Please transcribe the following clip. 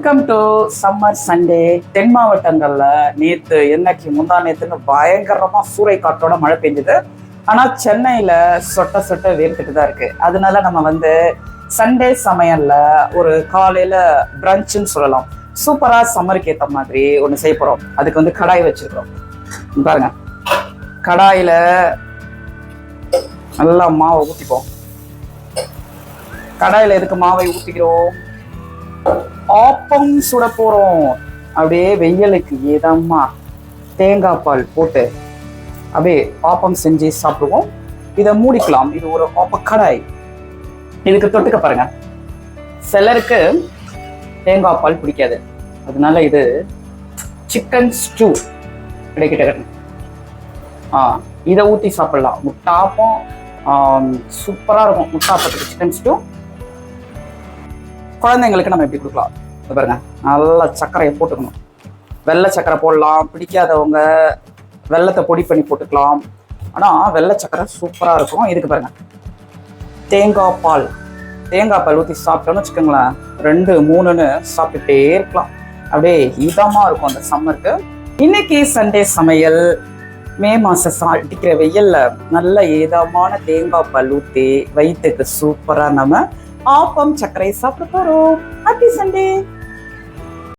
Welcome to summer Sunday. தென் மாவட்டங்கள்ல நேத்து என்னைக்கு முந்தா நேத்துன்னு பயங்கரமா சூறை காற்றோட மழை பெஞ்சுது. ஆனா சென்னையில சொட்ட சொட்ட வேர்த்துட்டு தான் இருக்கு. அதனால நம்ம சண்டே சமையல்ல ஒரு காலையில பிரஞ்சுன்னு சொல்லலாம், சூப்பரா சம்மருக்கு ஏத்த மாதிரி ஒண்ணு செய்ய போறோம். அதுக்கு கடாய் வச்சிருக்கிறோம். பாருங்க, கடாயில நல்லா மாவை ஊத்திப்போம். கடாயில எதுக்கு மாவை ஊத்திக்கிறோம்? ஆப்பம் சுட போறோம். அப்படியே வெயிலுக்கு ஏதம்மா தேங்காய் பால் போட்டு அப்படியே ஆப்பம் செஞ்சு சாப்பிடுவோம். இதை மூடிக்கலாம். இது ஒரு ஆப்ப கடாய். இதுக்கு தொட்டுக்க பாருங்க, சிலருக்கு தேங்காய் பால் பிடிக்காது, அதனால இது சிக்கன் ஸ்டூ கிடைக்கிட்ட இதை ஊற்றி சாப்பிடலாம். முட்டாப்பம் சூப்பரா இருக்கும். முட்டாப்பத்துக்கு சிக்கன் ஸ்டூ குழந்தைங்களுக்கு நம்ம எப்படி கொடுக்கலாம் பாருங்க. நல்லா சர்க்கரையை போட்டுக்கணும். வெள்ளை சர்க்கரை போடலாம், பிடிக்காதவங்க வெள்ளத்தை பொடி பண்ணி போட்டுக்கலாம். ஆனால் வெள்ளை சர்க்கரை சூப்பராக இருக்கும். இதுக்கு பாருங்க, தேங்காய் பால் ஊற்றி சாப்பிட்டோன்னு வச்சுக்கோங்களேன், 2-3ன்னு சாப்பிட்டுட்டே இருக்கலாம். அப்படியே இதமாக இருக்கும் அந்த சம்மருக்கு. இன்னைக்கு சண்டே சமையல். மே மாசம் அடிக்கிற வெயில்ல நல்ல இதமான தேங்காய் பால் ஊற்றி வயிற்றுக்கு சூப்பராக நம்ம ஆப்பம் சர்க்கரை சாப்பிட போறோம். Happy Sunday.